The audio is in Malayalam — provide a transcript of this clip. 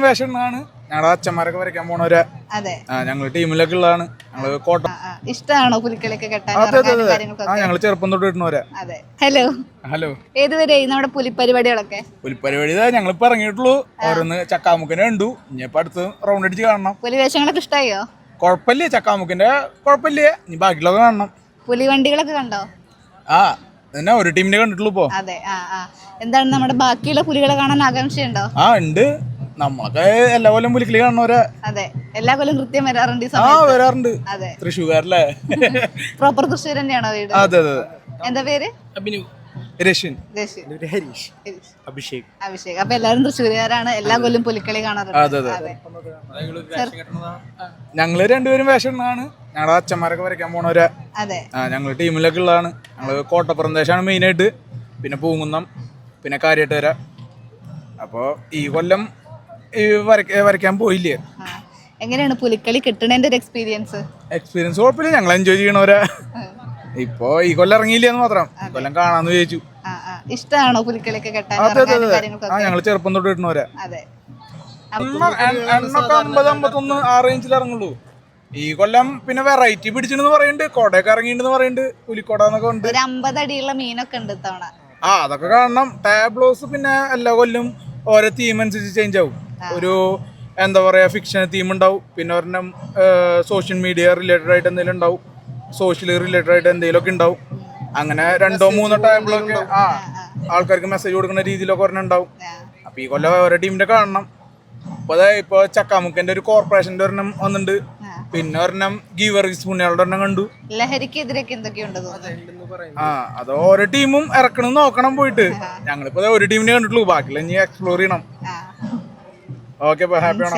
വേഷമാണ് ഞങ്ങളുടെ അച്ഛന്മാരൊക്കെ വരയ്ക്കാൻ പോണവരെ. ഞങ്ങൾ ടീമിലൊക്കെ ഉള്ളതാണ്. ഞങ്ങള് കോട്ട ഇഷ്ടമാണോ പുലിക്കളിയൊക്കെ കെട്ടാൻ? ഞങ്ങൾ ചെറുപ്പം തൊട്ട് കിട്ടുന്നവരെ. ഹലോ ഹലോ, ഏതുവരെ നമ്മുടെ പുലിപ്പരിപാടികളൊക്കെ? പുലിപ്പരിപാടി ഞങ്ങളിപ്പോ ഇറങ്ങിയിട്ടുള്ളൂ. ഓരോന്ന് ചക്കാമുക്കിനെ കണ്ടു. ഇനിയിപ്പോ അടുത്ത് റൗണ്ട് അടിച്ച് കാണണം. പുലി വേഷങ്ങളൊക്കെ ഇഷ്ടായോ? കൊഴപ്പില്ലേ, ചക്കാമുക്കിന്റെ കൊഴപ്പില്ല. ഇനി ബാക്കിയുള്ളതൊക്കെ കാണണം. പുലി വണ്ടികളൊക്കെ കണ്ടോ? ഒരു ടീമിനെ കണ്ടിട്ടുള്ളൂ ഇപ്പൊ. എന്താണ് നമ്മുടെ ബാക്കിയുള്ള പുലികളെ കാണാൻ ആകാംക്ഷയുണ്ടോ? ഉണ്ട്. നമ്മളൊക്കെ എല്ലാ കൊല്ലം പുലിക്കളി കാണുന്നവരെ. എല്ലാ കൊല്ലം കൃത്യം വരാറുണ്ട്. വരാറുണ്ട്. തൃശ്ശൂർക്കാരല്ലേ? പ്രോപ്പർ തൃശ്ശൂർ തന്നെയാണോ വീട്? അതെ. എന്താ പേര്? രശ്വിൻ. ഹരീഷ്. അഭിഷേക്. അപ്പൊ എല്ലാരും തൃശ്ശൂരുകാരാണ്. എല്ലാ കൊല്ലം പുലിക്കളി കാണാറുണ്ട്. ഞങ്ങള് രണ്ടുപേരും വേഷമാണ്. ഞങ്ങളുടെ അച്ഛന്മാരൊക്കെ വരയ്ക്കാൻ പോണവരെ. ഞങ്ങള് ടീമിലൊക്കെ ഉള്ളതാണ്. ഞങ്ങള് കോട്ടപ്പുറം ദേശമാണ് മെയിനായിട്ട്. പിന്നെ പൂങ്കുന്നം, പിന്നെ കാര്യട്ടുകര. അപ്പൊ ഈ കൊല്ലം വരയ്ക്കാൻ പോയില്ലേ. എങ്ങനെയാണ് പുലിക്കളി കിട്ടണേന്റെ ഒരു എക്സ്പീരിയൻസ്? കുഴപ്പമില്ല. ഞങ്ങൾ എൻജോയ് ചെയ്യണവരെ. ഇപ്പൊ ഈ കൊല്ലം ഇറങ്ങിയില്ലെന്ന് മാത്രം. ഈ കൊല്ലം കാണാന്ന് വിചാരിച്ചു. ഇഷ്ടമാണോ പുലിക്കളിയൊക്കെ കെട്ടാൻ? ഞങ്ങൾ ചെറുപ്പം തൊട്ട് കിട്ടുന്നവരെ. 50-51 ആ റേഞ്ചിൽ ഇറങ്ങുള്ളൂ. ഈ കൊല്ലം പിന്നെ വെറൈറ്റി പിടിച്ചെന്ന് പറയുന്നുണ്ട്. കോടയൊക്കെ ഇറങ്ങിണ്ടെന്ന് പറയുന്നുണ്ട്. പുലിക്കോട എന്നൊക്കെ ഉണ്ട്. 50 അടിയുള്ള മീനൊക്കെ ഉണ്ട് ഇത്തവണ. അതൊക്കെ കാണണം. ടാബ്ലോസ് പിന്നെ എല്ലാ കൊല്ലം ഓരോ തീം അനുസരിച്ച് ചേഞ്ച് ആവും. ഒരു എന്താ പറയാ, ഫിക്ഷൻ തീം ഉണ്ടാവും. പിന്നെ ഒരെണ്ണം സോഷ്യൽ മീഡിയ റിലേറ്റഡ് ആയിട്ട് എന്തെങ്കിലും ഉണ്ടാവും. സോഷ്യലി റിലേറ്റഡ് ആയിട്ട് എന്തെങ്കിലുമൊക്കെ ഉണ്ടാവും. അങ്ങനെ 2-3 ടാബിലൊക്കെ ആൾക്കാർക്ക് മെസ്സേജ് കൊടുക്കുന്ന രീതിയിലൊക്കെ ഒരെണ്ണം ഉണ്ടാവും. അപ്പൊ ഈ കൊല്ലം ഓരോ ടീമിന്റെ കാണണം. ഇപ്പൊ ചക്കാമുക്കന്റെ ഒരു കോർപ്പറേഷന്റെ ഒരെണ്ണം വന്നിട്ടുണ്ട്. പിന്നെ ഒരെണ്ണം ഗീവർഗീസ് പുണ്യാളുടെ ഒരെണ്ണം കണ്ടു. ലഹരിക്കെതിരൊക്കെ എന്തൊക്കെയുണ്ട്? അത് ഓരോ ടീമും ഇറക്കണം നോക്കണം പോയിട്ട്. ഞങ്ങളിപ്പോ ഒരു ടീമിനെ കണ്ടിട്ടുള്ളൂ. ബാക്കിയുള്ള ഇനി എക്സ്പ്ലോർ ചെയ്യണം. ഓക്കെ, ഹാപ്പി ആണോ?